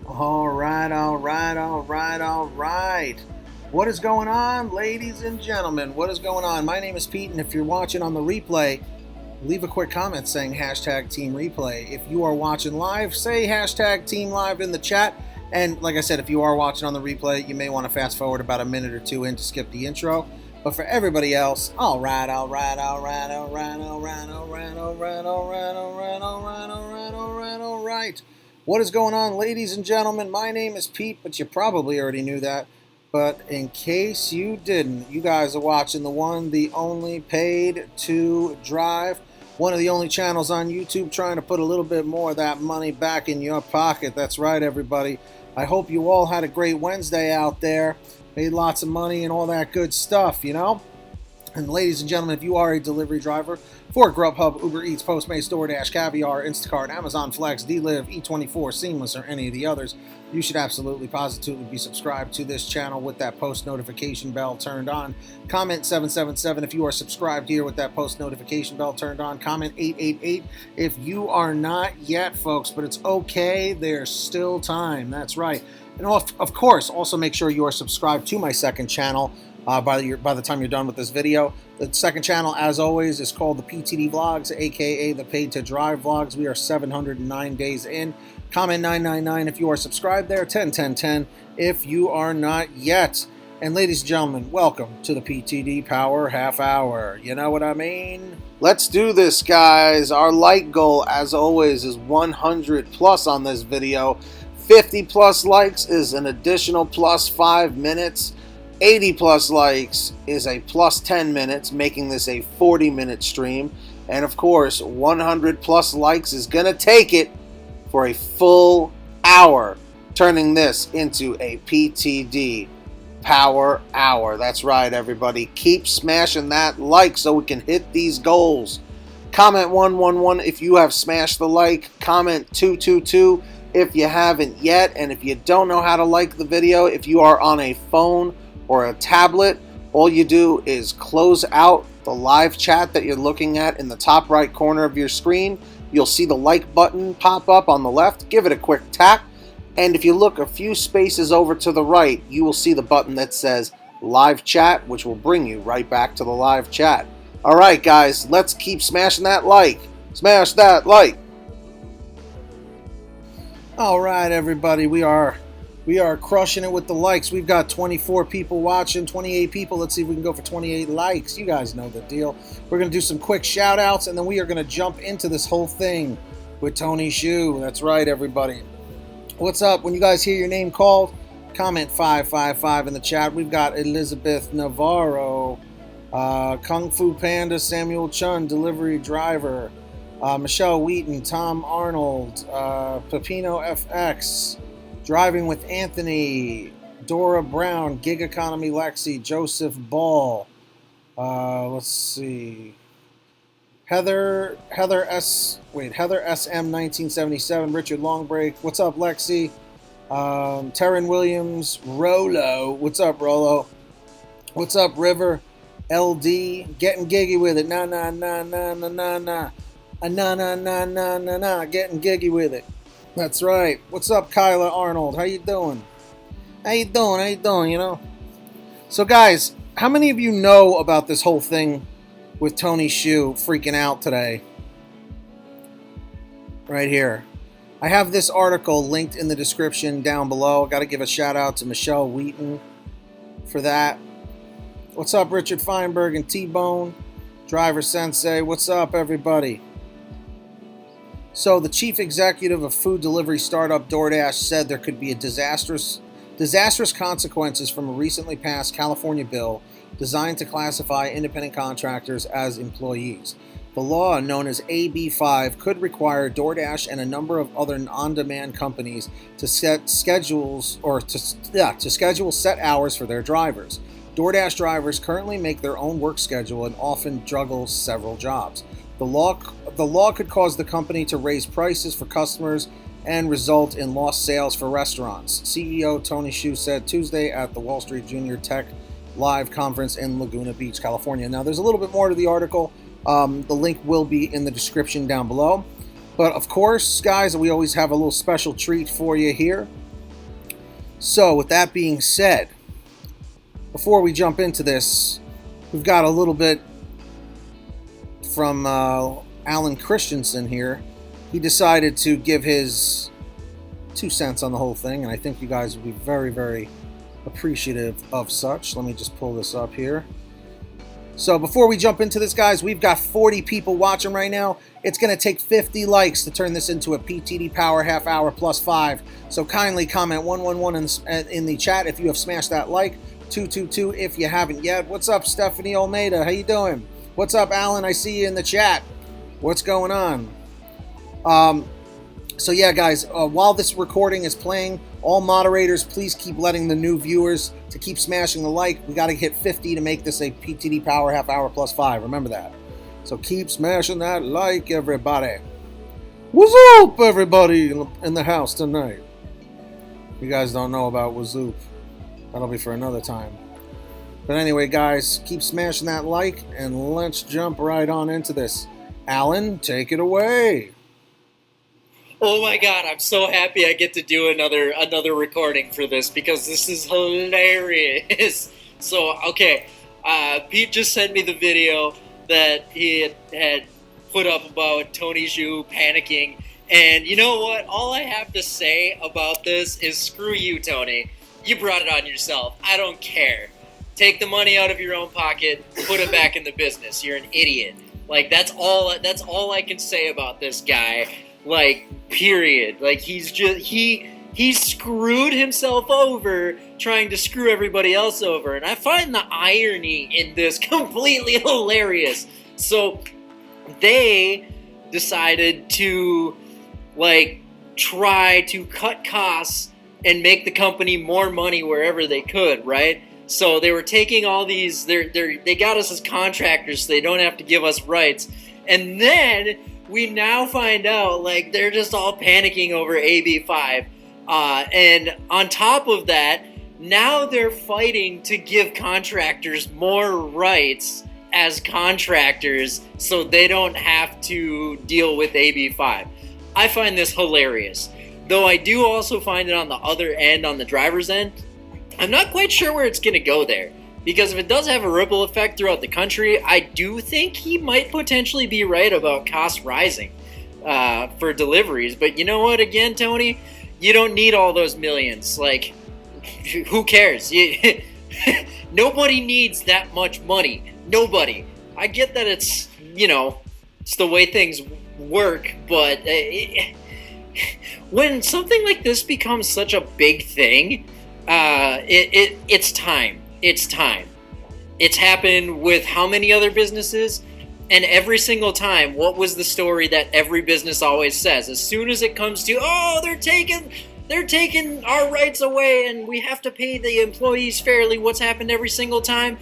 All right, all right, all right, all right. What is going on, ladies and gentlemen? What is going on? My name is Pete, and if you're watching on the replay, leave a quick comment saying hashtag Team Replay. If you are watching live, say hashtag Team Live in the chat. And like I said, if you are watching on the replay, you may want to fast forward about a minute or two in to skip the intro. But for everybody else, all right, all right, all right, all right, all right, all right, all right, all right, all right, all right, all right, all right, all right. What is going on, ladies and gentlemen? My name is Pete, but you probably already knew that. But in case you didn't, you guys are watching the one, the only Paid to Drive, one of the only channels on YouTube trying to put a little bit more of that money back in your pocket. That's right, everybody. I hope you all had a great Wednesday out there, made lots of money and all that good stuff, you know? And ladies and gentlemen, if you are a delivery driver for GrubHub, Uber Eats, Postmates, DoorDash, Caviar, Instacart, Amazon Flex, Deliv, E24, Seamless, or any of the others, you should absolutely positively be subscribed to this channel with that post notification bell turned on. Comment 777 if you are subscribed here with that post notification bell turned on. Comment 888 if you are not yet, folks, but it's okay. There's still time. That's right. And of course, also make sure you are subscribed to my second channel. By the time you're done with this video. The second channel, as always, is called the PTD Vlogs, aka the Paid to Drive Vlogs. We are 709 days in. Comment 999 if you are subscribed there. 101010 if you are not yet. And ladies and gentlemen, welcome to the PTD Power Half Hour. You know what I mean? Let's do this, guys. Our like goal, as always, is 100 plus on this video. 50 plus likes is an additional plus 5 minutes. 80 plus likes is a plus 10 minutes, making this a 40-minute stream. And of course, 100 plus likes is going to take it for a full hour, turning this into a PTD Power Hour. That's right, everybody. Keep smashing that like so we can hit these goals. Comment 111 if you have smashed the like. Comment 222 if you haven't yet. And if you don't know how to like the video, if you are on a phone or a tablet, all you do is close out the live chat that you're looking at in the top right corner of your screen. You'll see the like button pop up on the left. Give it a quick tap, and if you look a few spaces over to the right, you will see the button that says live chat, which will bring you right back to the live chat. All right, guys, let's keep smashing that like. Smash that like. All right, everybody, we are crushing it with the likes. We've got 24 people watching, 28 people. Let's see if we can go for 28 likes. You guys know the deal. We're going to do some quick shout outs, and then we are going to jump into this whole thing with Tony Shu. That's right, everybody. What's up? When you guys hear your name called, comment 555 in the chat. We've got Elizabeth Navarro, Kung Fu Panda, Samuel Chun, delivery driver, Michelle Wheaton, Tom Arnold, Pepino FX, Driving with Anthony, Dora Brown, Gig Economy Lexi, Joseph Ball. Let's see. Heather SM 1977, Richard Longbreak. What's up, Lexi? Terran Williams, Rolo. What's up, Rolo? What's up, River? LD, getting giggy with it. Nah, nah, nah, nah, nah, nah, nah. Nah, nah, nah, nah, nah, nah. Getting giggy with it. That's right. What's up, Kyla Arnold? How you doing? How you doing, you know? So, guys, how many of you know about this whole thing with Tony Shu freaking out today? Right here. I have this article linked in the description down below. Got to give a shout out to Michelle Wheaton for that. What's up, Richard Feinberg and T-Bone? Driver Sensei. What's up, everybody? So the chief executive of food delivery startup DoorDash said there could be a disastrous consequences from a recently passed California bill designed to classify independent contractors as employees. The law, known as AB 5, could require DoorDash and a number of other on-demand companies to schedule set hours for their drivers. DoorDash drivers currently make their own work schedule and often juggle several jobs. The law could cause the company to raise prices for customers and result in lost sales for restaurants, CEO Tony Shu said Tuesday at the Wall Street Junior Tech Live conference in Laguna Beach, California. Now, there's a little bit more to the article. The link will be in the description down below. But of course, guys, we always have a little special treat for you here. So with that being said, before we jump into this, we've got a little bit from Alan Christensen here. He decided to give his 2 cents on the whole thing, and I think you guys would be very, very appreciative of such. Let me just pull this up here. So before we jump into this, guys, we've got 40 people watching right now. It's going to take 50 likes to turn this into a PTD Power Half Hour plus 5. So kindly comment 111 in the chat if you have smashed that like. 222 if you haven't yet. What's up, Stephanie Almeida? How you doing? What's up, Alan? I see you in the chat. What's going on? So yeah, guys, while this recording is playing, all moderators, please keep letting the new viewers to keep smashing the like. We got to hit 50 to make this a PTD Power Half Hour plus 5. Remember that. So keep smashing that like, everybody. What's up, everybody in the house tonight? You guys don't know about Wazoop. That'll be for another time. But anyway, guys, keep smashing that like, and let's jump right on into this. Alan, take it away. Oh my God, I'm so happy I get to do another recording for this because this is hilarious. So, okay, Pete just sent me the video that he had put up about Tony Zhu panicking. And you know what? All I have to say about this is screw you, Tony. You brought it on yourself. I don't care. Take the money out of your own pocket, put it back in the business. You're an idiot. Like, that's all I can say about this guy. Like, period. Like, he's just, he screwed himself over trying to screw everybody else over. And I find the irony in this completely hilarious. So, they decided to, like, try to cut costs and make the company more money wherever they could, right? So they were taking all these, they got us as contractors so they don't have to give us rights. And then we now find out, like, they're just all panicking over AB5. And on top of that, now they're fighting to give contractors more rights as contractors so they don't have to deal with AB5. I find this hilarious. Though I do also find it on the other end, on the driver's end, I'm not quite sure where it's going to go there. Because if it does have a ripple effect throughout the country, I do think he might potentially be right about costs rising for deliveries. But you know what, again, Tony? You don't need all those millions. Like, who cares? Nobody needs that much money. Nobody. I get that it's, you know, it's the way things work, but when something like this becomes such a big thing, it's time. It's time. It's happened with how many other businesses? And every single time, what was the story that every business always says? As soon as it comes to, oh, they're taking our rights away and we have to pay the employees fairly, what's happened every single time?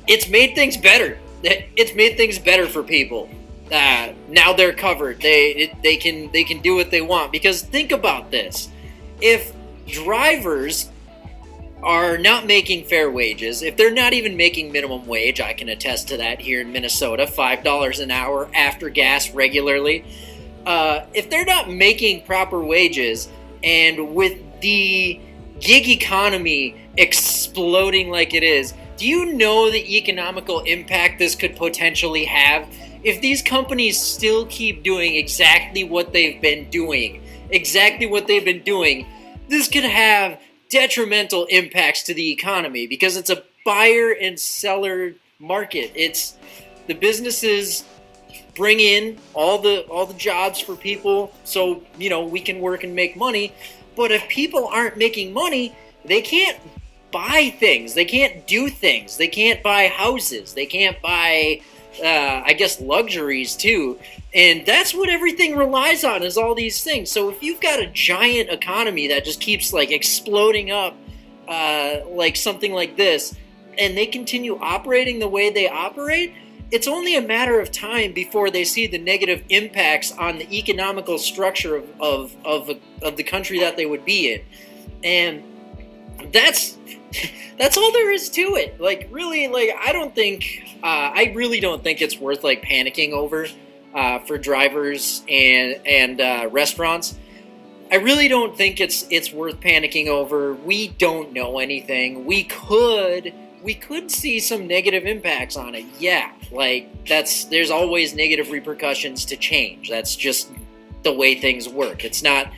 It's made things better. It's made things better for people. Now they're covered. They can do what they want. Because think about this. If drivers are not making fair wages, if they're not even making minimum wage, I can attest to that here in Minnesota, $5 an hour after gas regularly. If they're not making proper wages, and with the gig economy exploding like it is, do you know the economical impact this could potentially have? If these companies still keep doing exactly what they've been doing, this could have detrimental impacts to the economy because it's a buyer and seller market. It's the businesses bring in all the jobs for people so, you know, we can work and make money. But if people aren't making money, they can't buy things. They can't do things. They can't buy houses. They can't buy, I guess, luxuries too. And that's what everything relies on, is all these things. So if you've got a giant economy that just keeps like exploding up, like something like this, and they continue operating the way they operate, it's only a matter of time before they see the negative impacts on the economical structure of the country that they would be in. And that's all there is to it. Like, really, like, I really don't think it's worth like panicking over for drivers and restaurants. I really don't think it's worth panicking over. We don't know anything. We could see some negative impacts on it. Yeah, like there's always negative repercussions to change. That's just the way things work. It's not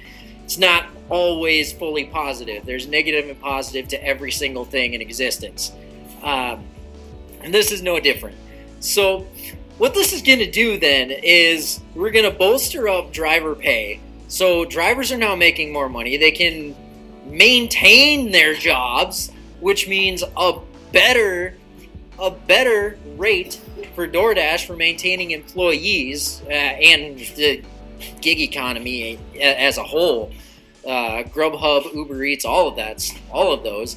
always fully positive. There's negative and positive to every single thing in existence. And this is no different. So what this is going to do then is we're going to bolster up driver pay. So drivers are now making more money. They can maintain their jobs, which means a better rate for DoorDash for maintaining employees and the gig economy as a whole. GrubHub, UberEATS, all of those.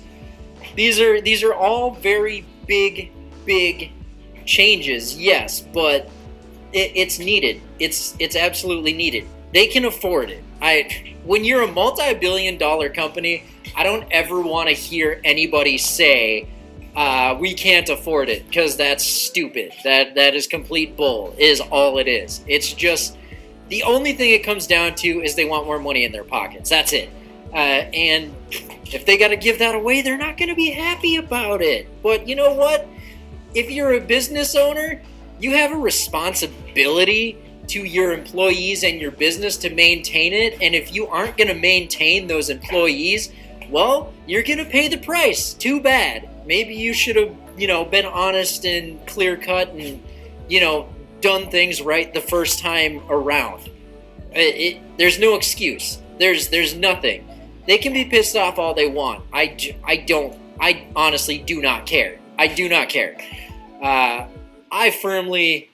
These are all very big changes, yes, but it's needed. It's absolutely needed. They can afford it. When you're a multi-billion-dollar company, I don't ever want to hear anybody say we can't afford it, because that's stupid. That is complete bull. Is all it is. It's just the only thing it comes down to is they want more money in their pockets. That's it. And if they got to give that away, they're not going to be happy about it. But you know what? If you're a business owner, you have a responsibility to your employees and your business to maintain it. And if you aren't going to maintain those employees, well, you're going to pay the price. Too bad. Maybe you should have, been honest and clear cut and, done things right the first time around. There's no excuse. There's nothing. They can be pissed off all they want. I honestly do not care. I do not care. I firmly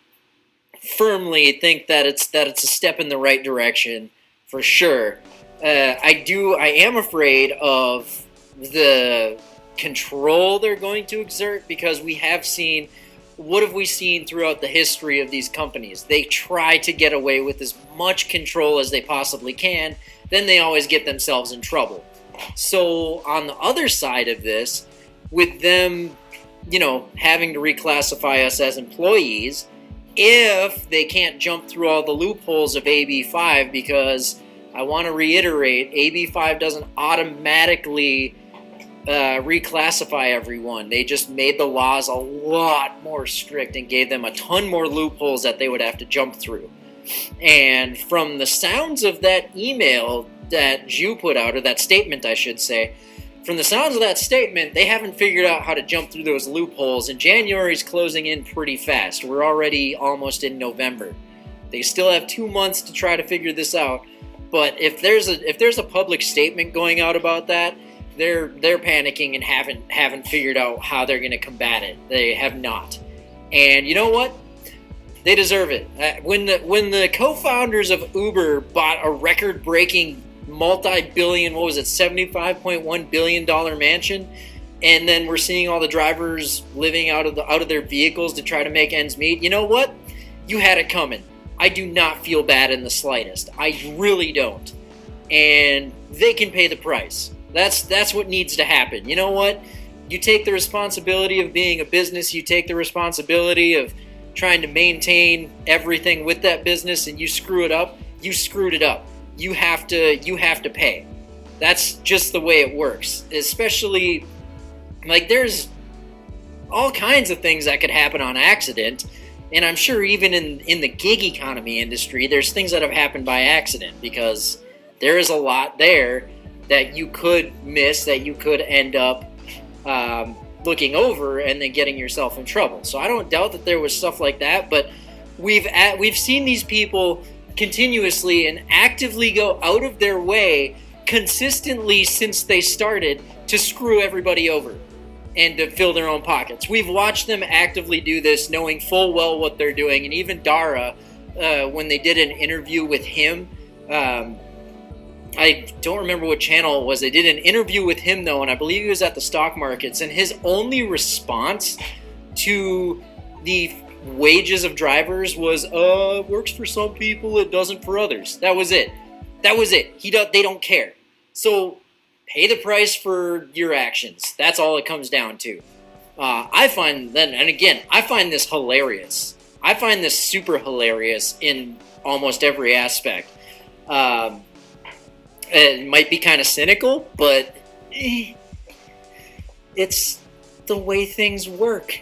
think that it's a step in the right direction for sure. I am afraid of the control they're going to exert, because we have seen, what have we seen throughout the history of these companies? They try to get away with as much control as they possibly can, then they always get themselves in trouble. So on the other side of this, with them, having to reclassify us as employees, if they can't jump through all the loopholes of AB5, because I want to reiterate, AB5 doesn't automatically reclassify everyone. They just made the laws a lot more strict and gave them a ton more loopholes that they would have to jump through. And from the sounds of that email that Ju put out, or that statement I should say, from the sounds of that statement, they haven't figured out how to jump through those loopholes, and January's closing in pretty fast. We're already almost in November. They still have 2 months to try to figure this out, but if there's a public statement going out about that, they're panicking and haven't figured out how they're going to combat it. They have not. And you know what? They deserve it. When the co-founders of Uber bought a record-breaking multi-billion, $75.1 billion mansion, and then we're seeing all the drivers living out of their vehicles to try to make ends meet, you know what? You had it coming. I do not feel bad in the slightest. I really don't. And they can pay the price. That's what needs to happen. You know what? You take the responsibility of being a business, you take the responsibility of trying to maintain everything with that business, and you screw it up, you screwed it up. You have to pay. That's just the way it works. Especially, like, there's all kinds of things that could happen on accident, and I'm sure even in the gig economy industry, there's things that have happened by accident, because there is a lot there that you could miss, that you could end up looking over and then getting yourself in trouble. So I don't doubt that there was stuff like that, but we've seen these people continuously and actively go out of their way consistently since they started to screw everybody over and to fill their own pockets. We've watched them actively do this, knowing full well what they're doing. And even Dara, when they did an interview with him, I don't remember what channel it was. They did an interview with him, though, and I believe he was at the stock markets, and his only response to the wages of drivers was, it works for some people, it doesn't for others. That was it. They don't care. So pay the price for your actions. That's all it comes down to. I find this hilarious. I find this super hilarious in almost every aspect. It might be kind of cynical, but it's the way things work.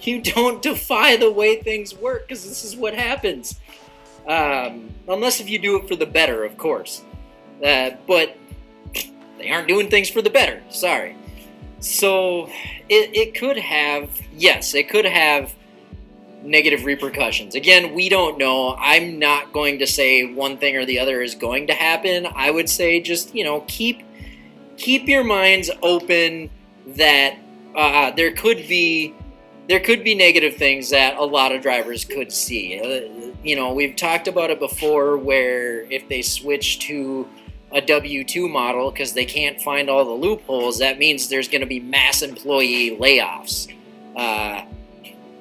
You don't defy the way things work, because this is what happens. Unless if you do it for the better, of course. But they aren't doing things for the better. Sorry. So it could have negative repercussions. Again, we don't know. I'm not going to say one thing or the other is going to happen. I would say just, keep your minds open that there could be negative things that a lot of drivers could see. We've talked about it before, where if they switch to a W-2 model because they can't find all the loopholes, that means there's going to be mass employee layoffs.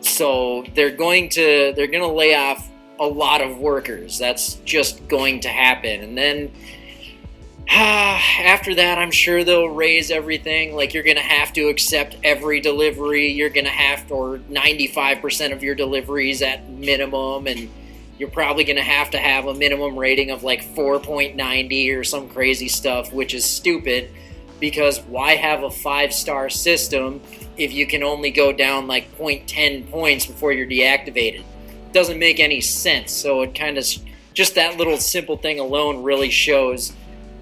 So they're going to lay off a lot of workers. That's just going to happen. And then after that, I'm sure they'll raise everything. Like, you're going to have to accept every delivery. You're going to have to, or 95% of your deliveries at minimum, and you're probably going to have a minimum rating of like 4.90 or some crazy stuff, which is stupid, because why have a 5-star system if you can only go down like 0.10 points before you're deactivated? Doesn't make any sense. So it kind of, just that little simple thing alone really shows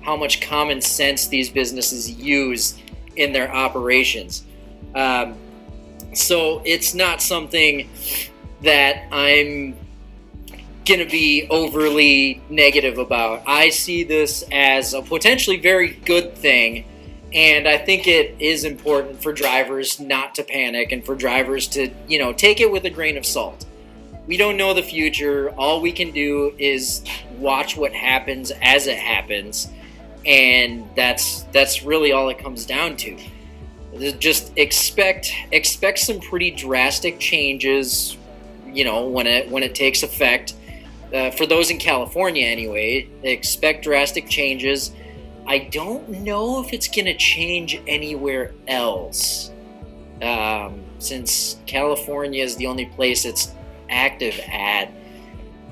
how much common sense these businesses use in their operations. So it's not something that I'm going to be overly negative about. I see this as a potentially very good thing, and I think it is important for drivers not to panic and for drivers to, take it with a grain of salt. We don't know the future. All we can do is watch what happens as it happens, and that's really all it comes down to. Just expect some pretty drastic changes, when it takes effect. For those in California anyway, expect drastic changes. I don't know if it's going to change anywhere else, since California is the only place it's active at.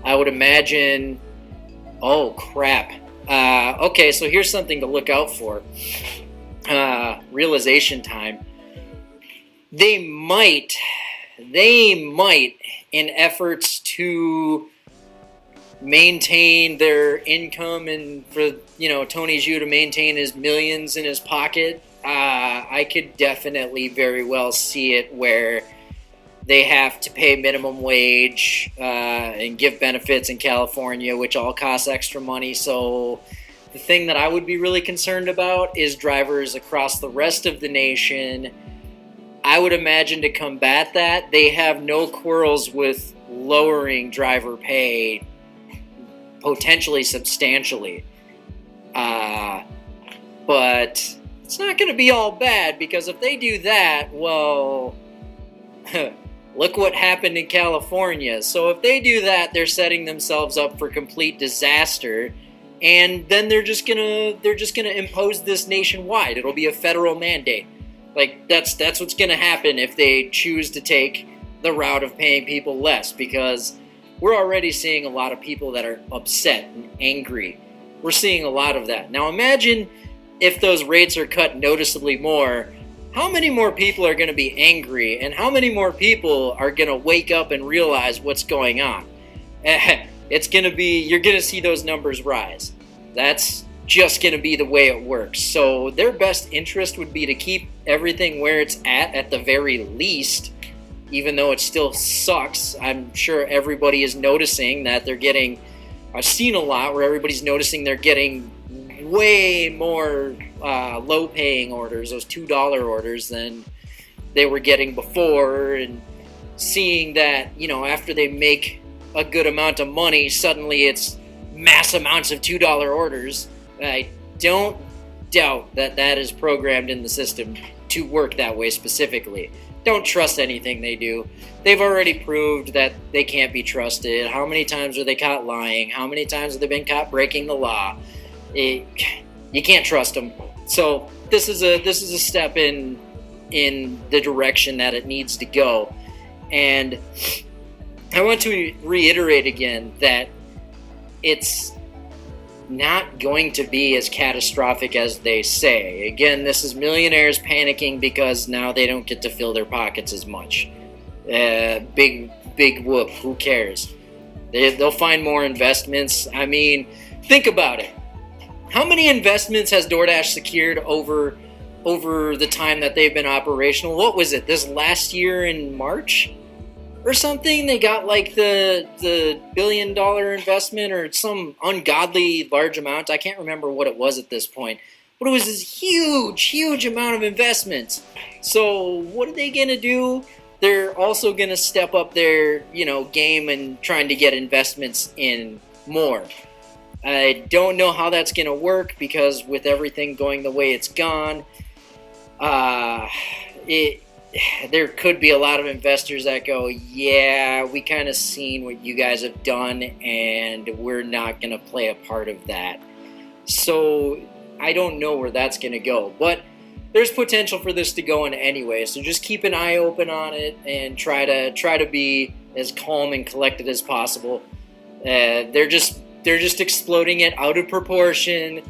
I would imagine... Oh, crap. Okay, so here's something to look out for. Realization time. They might, in efforts to maintain their income and for, Tony Zhu to maintain his millions in his pocket, I could definitely very well see it where they have to pay minimum wage and give benefits in California, which all costs extra money. So the thing that I would be really concerned about is drivers across the rest of the nation. I would imagine to combat that, they have no quarrels with lowering driver pay potentially substantially. But it's not going to be all bad, because if they do that, well, look what happened in California. So if they do that, they're setting themselves up for complete disaster, and then they're just gonna impose this nationwide. It'll be a federal mandate. Like, that's what's gonna happen if they choose to take the route of paying people less, because we're already seeing a lot of people that are upset and angry. We're seeing a lot of that. Now imagine if those rates are cut noticeably more. How many more people are going to be angry, and how many more people are going to wake up and realize what's going on? It's going to be, you're going to see those numbers rise. That's just going to be the way it works. So their best interest would be to keep everything where it's at the very least, even though it still sucks. I'm sure everybody is noticing that they're getting, I've seen a lot where everybody's noticing they're getting way more low-paying orders, those $2 orders, than they were getting before, and seeing that, after they make a good amount of money, suddenly it's mass amounts of $2 orders. I don't doubt that that is programmed in the system to work that way specifically. Don't trust anything they do. They've already proved that they can't be trusted. How many times are they caught lying? How many times have they been caught breaking the law? You can't trust them. So this is a step in the direction that it needs to go. And I want to reiterate again that it's not going to be as catastrophic as they say. Again, this is millionaires panicking because now they don't get to fill their pockets as much. Big whoop, who cares? They'll find more investments. I mean, think about it. How many investments has DoorDash secured over the time that they've been operational? What was it, this last year in March or something? They got like the $1 billion investment or some ungodly large amount. I can't remember what it was at this point, but it was this huge amount of investments. So what are they gonna do? They're also gonna step up their game and trying to get investments in more. I don't know how that's gonna work, because with everything going the way it's gone, there could be a lot of investors that go, yeah, we kind of seen what you guys have done and we're not going to play a part of that. So I don't know where that's going to go, but there's potential for this to go in anyway. So just keep an eye open on it and try to be as calm and collected as possible. They're just exploding it out of proportion,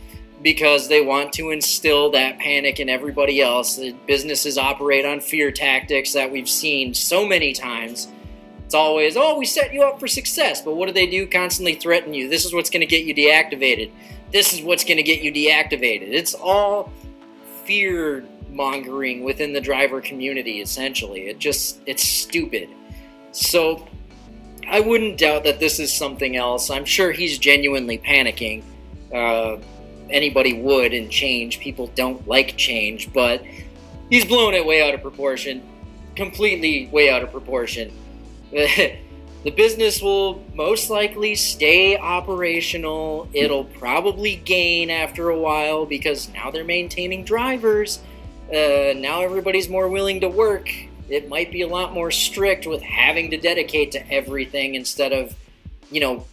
because they want to instill that panic in everybody else. The businesses operate on fear tactics that we've seen so many times. It's always, oh, we set you up for success. But what do? Constantly threaten you. This is what's going to get you deactivated. This is what's going to get you deactivated. It's all fear mongering within the driver community, essentially. It's stupid. So I wouldn't doubt that this is something else. I'm sure he's genuinely panicking. Anybody would in change. People don't like change, but he's blown it way out of proportion. Completely way out of proportion. The business will most likely stay operational. It'll probably gain after a while, because now they're maintaining drivers. Now everybody's more willing to work. It might be a lot more strict with having to dedicate to everything instead of,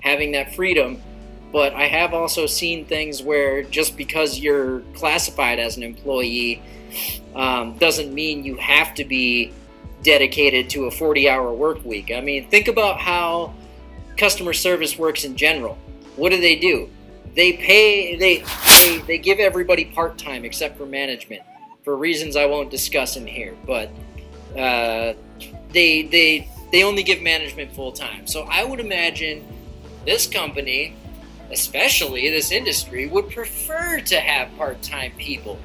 having that freedom. But I have also seen things where just because you're classified as an employee doesn't mean you have to be dedicated to a 40-hour work week. I mean, think about how customer service works in general. What do? They give everybody part-time except for management, for reasons I won't discuss in here. But they only give management full-time. So I would imagine this company, especially this industry, would prefer to have part-time people.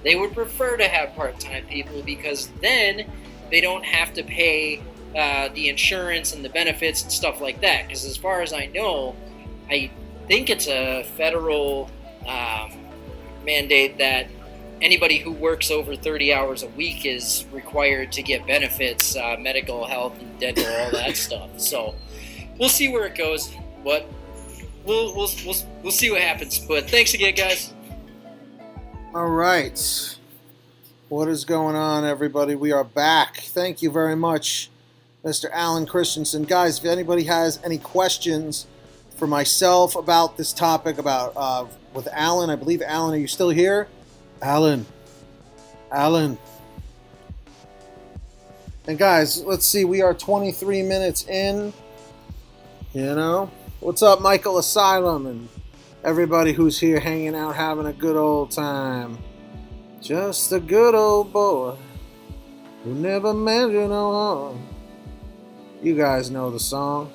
They would prefer to have part-time people, because then they don't have to pay the insurance and the benefits and stuff like that. Because as far as I know, I think it's a federal mandate that anybody who works over 30 hours a week is required to get benefits, medical, health, and dental, all that stuff. So we'll see where it goes, but We'll see what happens. But thanks again, guys. All right. What is going on, everybody? We are back. Thank you very much, Mr. Alan Christensen. Guys, if anybody has any questions for myself about this topic, about with Alan, I believe, Alan, are you still here? Alan. And guys, let's see. We are 23 minutes in. What's up, Michael Asylum, and everybody who's here hanging out, having a good old time. Just a good old boy who never meant you no harm. You guys know the song.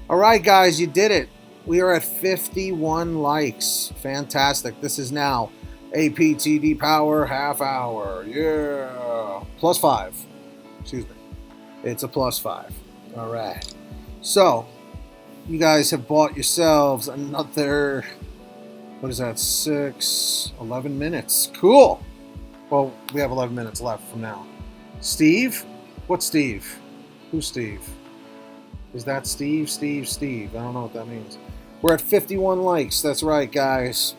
All right, guys, you did it. We are at 51 likes. Fantastic. This is now a PTD Power Half Hour. Yeah. +5. Excuse me. It's a +5. All right. So, you guys have bought yourselves another, 11 minutes. Cool. Well, we have 11 minutes left from now. Steve? What's Steve? Who's Steve? Is that Steve? Steve. I don't know what that means. We're at 51 likes. That's right, guys.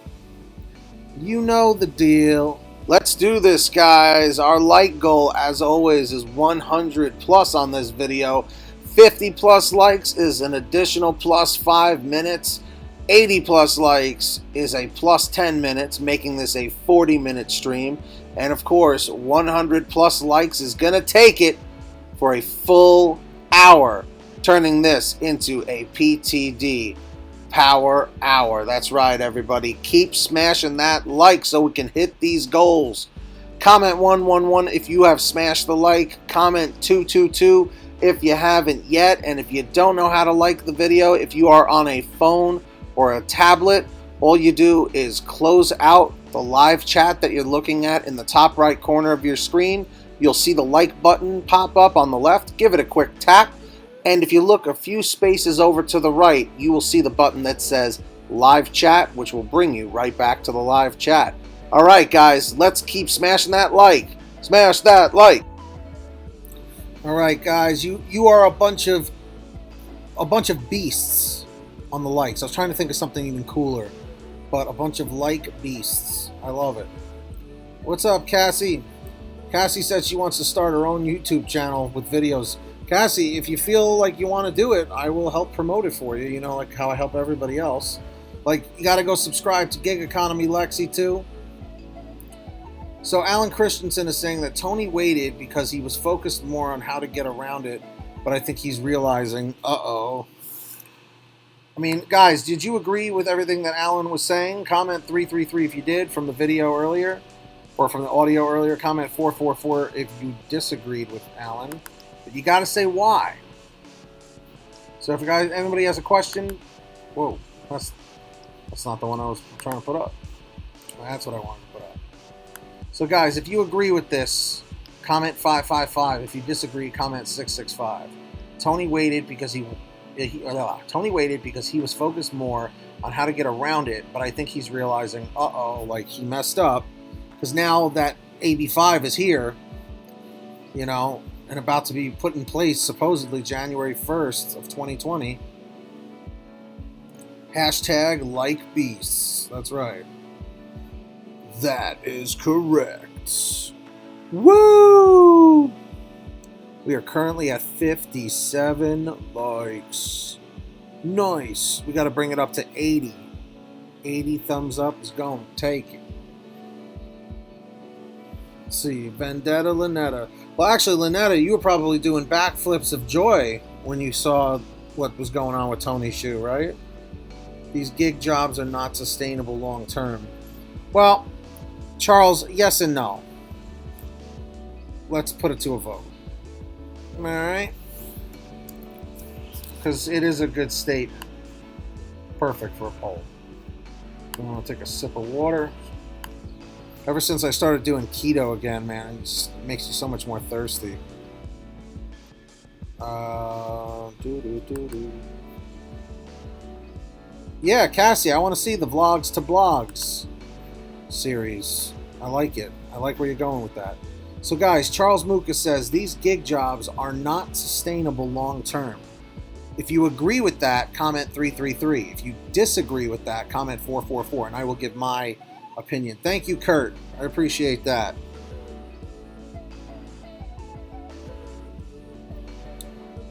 You know the deal. Let's do this, guys. Our like goal, as always, is 100 plus on this video. 50 plus likes is an additional +5 minutes. 80 plus likes is a +10 minutes, making this a 40-minute stream. And of course, 100 plus likes is going to take it for a full hour, turning this into a PTD Power Hour. That's right, everybody. Keep smashing that like so we can hit these goals. Comment 111 if you have smashed the like. Comment 222 if you haven't yet. And if you don't know how to like the video, if you are on a phone or a tablet, all you do is close out the live chat that you're looking at in the top right corner of your screen. You'll see the like button pop up on the left. Give it a quick tap. And if you look a few spaces over to the right, you will see the button that says live chat, which will bring you right back to the live chat. All right, guys, let's keep smashing that like. Smash that like. All right, guys, you are a bunch of beasts on the likes. I was trying to think of something even cooler, but a bunch of like beasts. I love it. What's up, Cassie? Cassie said she wants to start her own YouTube channel with videos. Cassie, if you feel like you want to do it, I will help promote it for you. You know, like how I help everybody else. Like, you got to go subscribe to Gig Economy Lexi, too. So, Alan Christensen is saying that Tony waited because he was focused more on how to get around it, but I think he's realizing, uh-oh. I mean, guys, did you agree with everything that Alan was saying? Comment 333 if you did from the video earlier, or from the audio earlier. Comment 444 if you disagreed with Alan. But you got to say why. So if anybody has a question, whoa, that's not the one I was trying to put up. That's what I wanted to put up. So guys, if you agree with this, comment 555. If you disagree, comment 665. Tony waited because he was focused more on how to get around it, but I think he's realizing, uh-oh, like he messed up, because now that AB5 is here, you know, and about to be put in place supposedly January 1st of 2020. Hashtag like beasts. That's right. That is correct. Woo! We are currently at 57 likes. Nice. We got to bring it up to 80. 80 thumbs up is going to take it. Let's see. Vendetta Lynetta. Well, actually, Lynetta, you were probably doing backflips of joy when you saw what was going on with Tony's shoe, right? These gig jobs are not sustainable long term. Well, Charles, yes and no. Let's put it to a vote. All right? Because it is a good statement. Perfect for a poll. I'm going to take a sip of water. Ever since I started doing keto again, man, it just makes you so much more thirsty. Yeah, Cassie, I want to see the Vlogs to Blogs series. I like it. I like where you're going with that. So guys, Charles Muka says, these gig jobs are not sustainable long term. If you agree with that, comment 333. If you disagree with that, comment 444, and I will give my opinion. Thank you, Kurt. I appreciate that.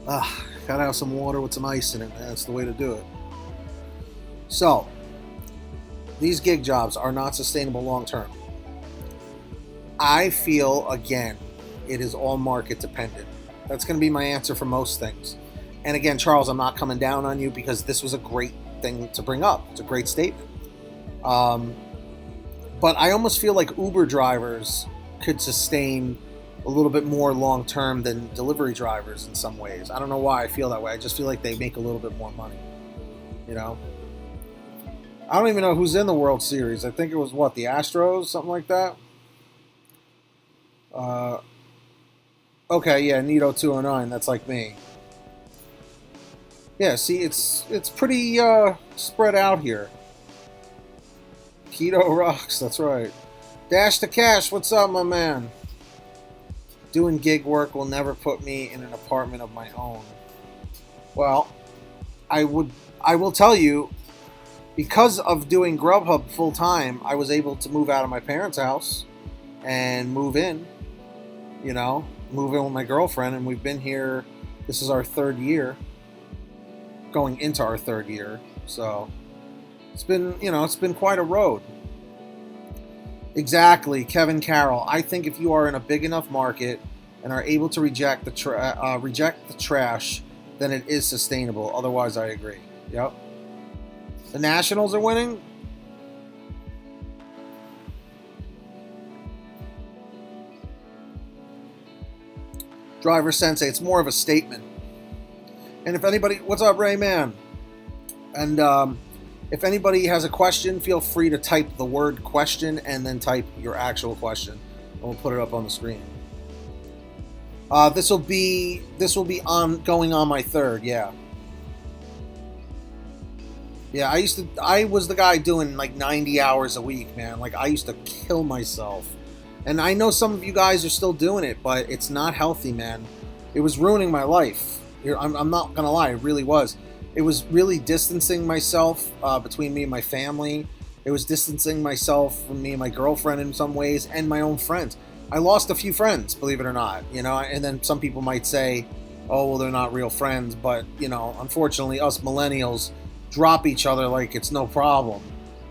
Gotta have some water with some ice in it, man. That's the way to do it. So, these gig jobs are not sustainable long term. I feel, again, it is all market dependent. That's going to be my answer for most things. And again, Charles, I'm not coming down on you because this was a great thing to bring up. It's a great statement. But I almost feel like Uber drivers could sustain a little bit more long term than delivery drivers in some ways. I don't know why I feel that way. I just feel like they make a little bit more money. You know? I don't even know who's in the World Series. I think it was, what, the Astros? Something like that? Okay, yeah, Nito 209. That's like me. Yeah, see, it's pretty spread out here. Keto rocks, that's right. Dash to Cash, what's up, my man? Doing gig work will never put me in an apartment of my own. Well, I will tell you, because of doing GrubHub full time, I was able to move out of my parents' house and move in, you know, move in with my girlfriend, and we've been here, this is our third year, going into our third year, so it's been, you know, it's been quite a road. Exactly, Kevin Carroll. I think if you are in a big enough market and are able to reject the trash, then it is sustainable. Otherwise, I agree. Yep. The Nationals are winning? Driver Sensei, it's more of a statement. And if anybody, what's up, Ray Man? And if anybody has a question, feel free to type the word question and then type your actual question. And we'll put it up on the screen. This will be going on my third, yeah. Yeah, I was the guy doing like 90 hours a week, man. Like I used to kill myself. And I know some of you guys are still doing it, but it's not healthy, man. It was ruining my life. I'm not gonna lie, it really was. It was really distancing myself between me and my family. It was distancing myself from me and my girlfriend in some ways, and my own friends. I lost a few friends, believe it or not, you know. And then some people might say, "Oh, well, they're not real friends," but you know, unfortunately, us millennials drop each other like it's no problem.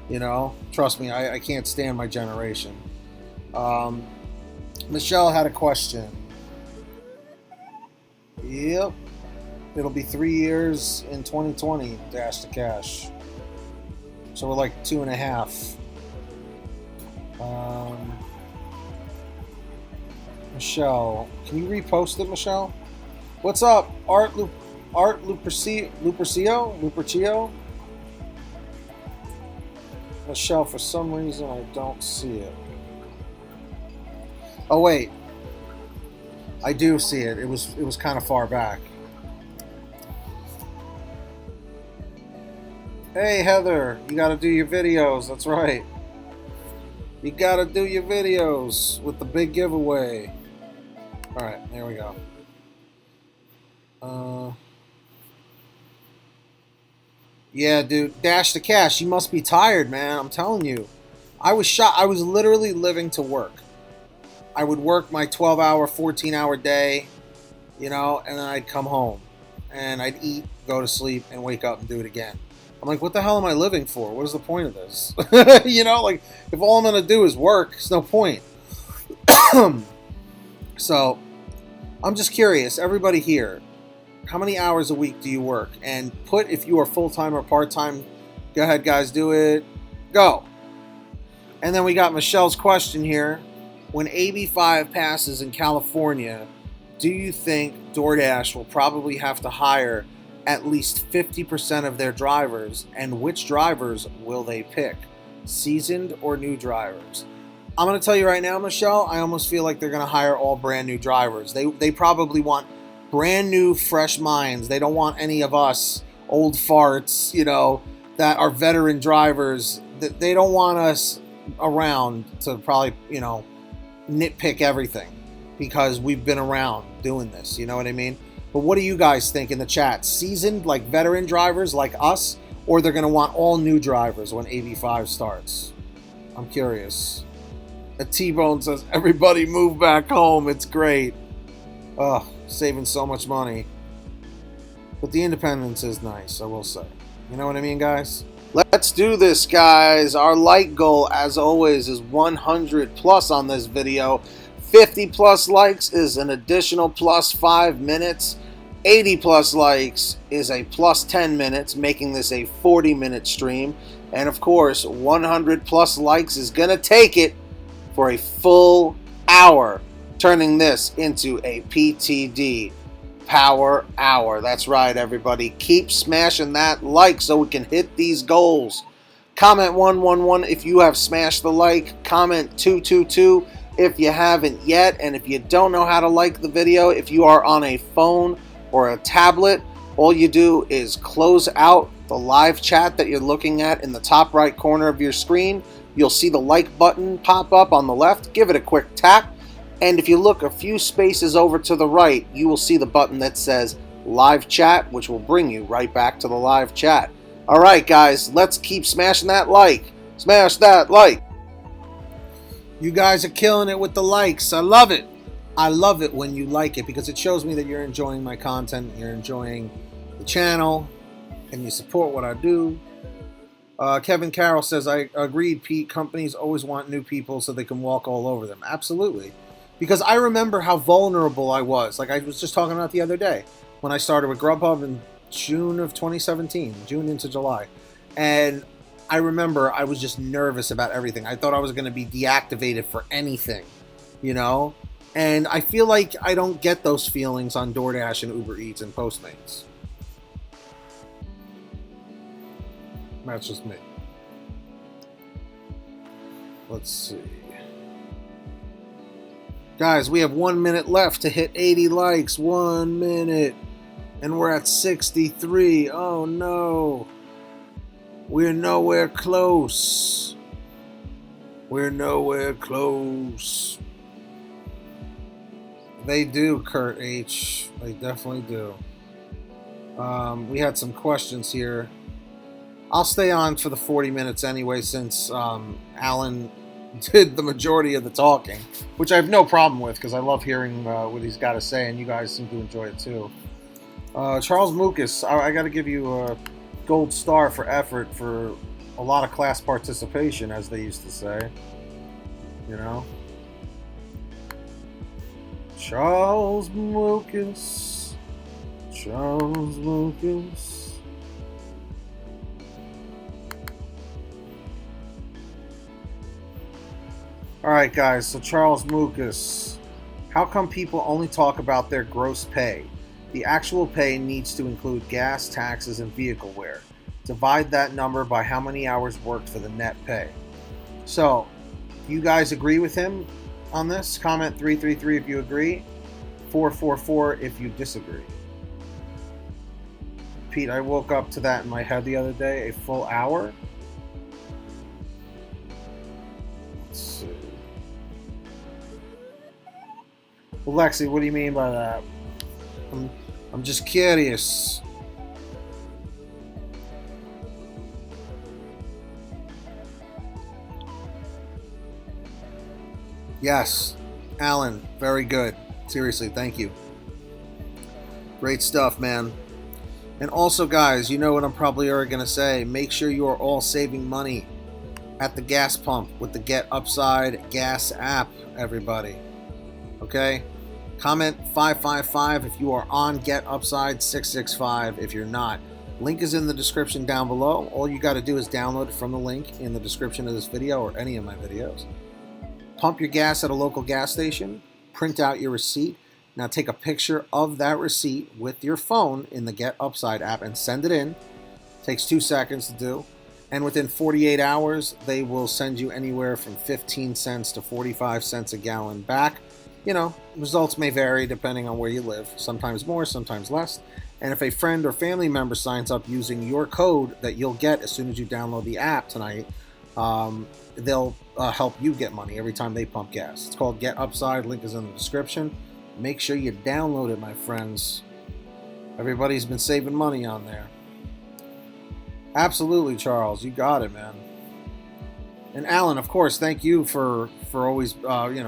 You know, trust me, I can't stand my generation. Michelle had a question. Yep. It'll be 3 years in 2020, Dash to Cash. So we're like 2.5. Michelle, can you repost it, Michelle? What's up, Art Lupercio? Michelle, for some reason I don't see it. Oh wait, I do see it. It was kind of far back. Hey Heather, you gotta do your videos. That's right. You gotta do your videos with the big giveaway. All right, there we go. Yeah, dude, Dash to Cash. You must be tired, man. I'm telling you. I was shot. I was literally living to work. I would work my 12-hour, 14-hour day, you know, and then I'd come home and I'd eat, go to sleep, and wake up and do it again. I'm like, what the hell am I living for? What is the point of this? You know, like, if all I'm going to do is work, there's no point. So, I'm just curious, everybody here, how many hours a week do you work? And put if you are full-time or part-time. Go ahead, guys, do it. Go. And then we got Michelle's question here. When AB5 passes in California, do you think DoorDash will probably have to hire at least 50% of their drivers? And which drivers will they pick? Seasoned or new drivers? I'm going to tell you right now, Michelle, I almost feel like they're going to hire all brand new drivers. They probably want brand new, fresh minds. They don't want any of us old farts, you know, that are veteran drivers. They don't want us around to probably, you know, nitpick everything because we've been around doing this. You know what I mean? But what do you guys think in the chat? Seasoned, like veteran drivers like us, or they're going to want all new drivers when AB5 starts? I'm curious. A T-Bone says, everybody move back home. It's great. Ugh, saving so much money. But the independence is nice, I will say. You know what I mean, guys? Let's do this, guys. Our like goal, as always, is 100 plus on this video. 50 plus likes is an additional plus 5 minutes. 80 plus likes is a plus 10 minutes, making this a 40-minute stream. And of course, 100 plus likes is going to take it for a full hour, turning this into a PTD Power Hour. That's right, everybody. Keep smashing that like so we can hit these goals. Comment 111 if you have smashed the like. Comment 222 if you haven't yet. And if you don't know how to like the video, if you are on a phone or a tablet, all you do is close out the live chat that you're looking at in the top right corner of your screen. You'll see the like button pop up on the left. Give it a quick tap. And if you look a few spaces over to the right, you will see the button that says live chat, which will bring you right back to the live chat. All right, guys, let's keep smashing that like. Smash that like. You guys are killing it with the likes. I love it. I love it when you like it because it shows me that you're enjoying my content, you're enjoying the channel, and you support what I do. Kevin Carroll says, I agreed, Pete. Companies always want new people so they can walk all over them. Absolutely. Because I remember how vulnerable I was. Like I was just talking about the other day when I started with GrubHub in June of 2017, June into July. And I remember I was just nervous about everything. I thought I was going to be deactivated for anything, you know? And I feel like I don't get those feelings on DoorDash and Uber Eats and Postmates. That's just me. Let's see. Guys, we have 1 minute left to hit 80 likes. 1 minute. And we're at 63. Oh no. We're nowhere close. We're nowhere close. They do, Kurt H. They definitely do. We had some questions here. I'll stay on for the 40 minutes anyway, since Alan did the majority of the talking, which I have no problem with because I love hearing what he's got to say, and you guys seem to enjoy it too. Charles Mucus, I got to give you a gold star for effort for a lot of class participation, as they used to say. You know? Charles Mucus. Charles Mucus. Alright guys, so Charles Mucus. How come people only talk about their gross pay? The actual pay needs to include gas, taxes, and vehicle wear. Divide that number by how many hours worked for the net pay. So, do you guys agree with him on this? Comment 333 if you agree, 444 if you disagree. Pete, I woke up to that in my head the other day, a full hour. Let's see. Well, Lexi, what do you mean by that? I'm just curious. Yes, Alan, very good. Seriously, thank you. Great stuff, man. And also, guys, you know what I'm probably already going to say. Make sure you are all saving money at the gas pump with the Get Upside Gas app, everybody. Okay? Comment 555 if you are on Get Upside, 665 if you're not. Link is in the description down below. All you got to do is download it from the link in the description of this video or any of my videos. Pump your gas at a local gas station. Print out your receipt. Now take a picture of that receipt with your phone in the Get Upside app and send it in. Takes 2 seconds to do. And within 48 hours, they will send you anywhere from 15 cents to 45 cents a gallon back. You know, results may vary depending on where you live. Sometimes more, sometimes less. And if a friend or family member signs up using your code that you'll get as soon as you download the app tonight, they'll help you get money every time they pump gas. It's called Get Upside. Link is in the description. Make sure you download it, my friends. Everybody's been saving money on there. Absolutely, Charles. You got it, man. And Alan, of course, thank you for always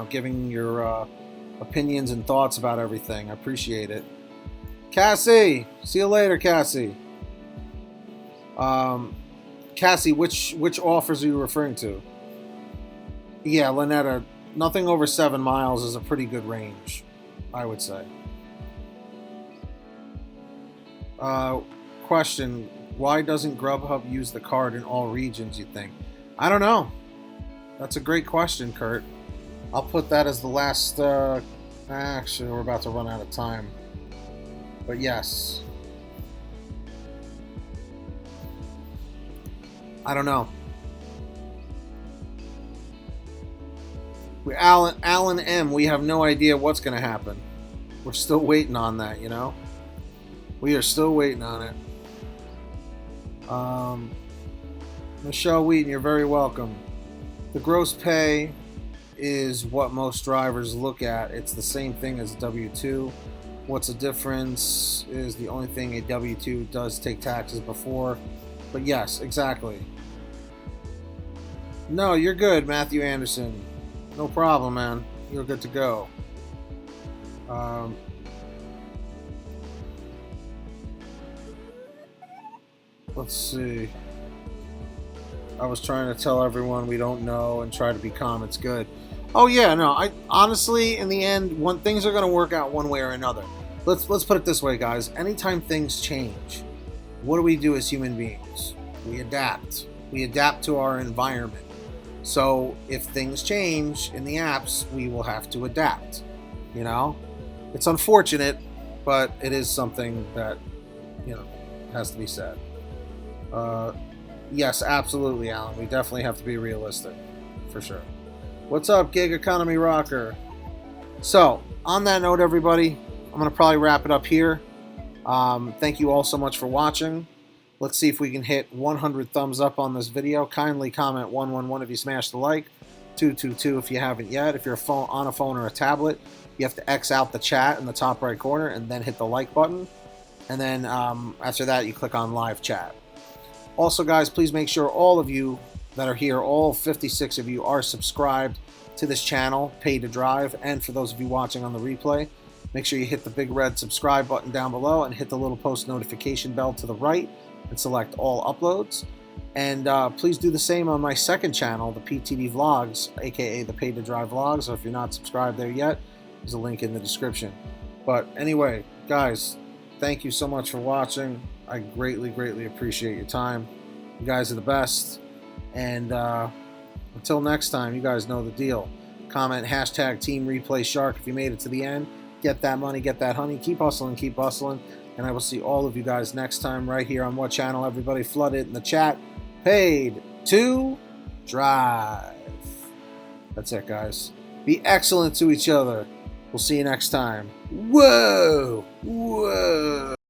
giving your opinions and thoughts about everything. I appreciate it. Cassie, see you later, Cassie. Cassie, which offers are you referring to? Yeah, Lynetta, nothing over 7 miles is a pretty good range, I would say. Question, why doesn't GrubHub use the card in all regions, you think? I don't know. That's a great question, Kurt. I'll put that as the last... actually, we're about to run out of time. But yes. I don't know. Alan M, we have no idea what's going to happen. We're still waiting on that, you know? We are still waiting on it. Michelle Wheaton, you're very welcome. The gross pay is what most drivers look at. It's the same thing as W-2. What's the difference is the only thing a W-2 does take taxes before. But yes, exactly. No, you're good, Matthew Anderson. No problem, man. You're good to go. Let's see. I was trying to tell everyone we don't know and try to be calm. It's good. Oh yeah, no. I honestly, in the end, things are going to work out one way or another. Let's put it this way, guys. Anytime things change, what do we do as human beings? We adapt. We adapt to our environment. So if things change in the apps, we will have to adapt. You know, it's unfortunate, but it is something that, you know, has to be said. Yes, absolutely, Alan. We definitely have to be realistic, for sure. What's up, Gig Economy Rocker? So, on that note, everybody, I'm going to probably wrap it up here. Thank you all so much for watching. Let's see if we can hit 100 thumbs up on this video. Kindly comment 111 if you smashed the like, 222 if you haven't yet. If you're on a phone or a tablet, you have to X out the chat in the top right corner and then hit the like button. And then after that, you click on live chat. Also, guys, please make sure all of you that are here, all 56 of you, are subscribed to this channel, Pay to Drive. And for those of you watching on the replay, make sure you hit the big red subscribe button down below and hit the little post notification bell to the right and select all uploads. And please do the same on my second channel, the PTD Vlogs, aka the Pay to Drive Vlogs. So if you're not subscribed there yet, there's a link in the description. But anyway, guys, thank you so much for watching. I greatly, greatly appreciate your time. You guys are the best. And until next time, you guys know the deal. Comment hashtag Team Replay Shark if you made it to the end. Get that money, get that honey. Keep hustling, keep hustling. And I will see all of you guys next time right here on what channel? Everybody flood it in the chat. Paid to Drive. That's it, guys. Be excellent to each other. We'll see you next time. Whoa! Whoa!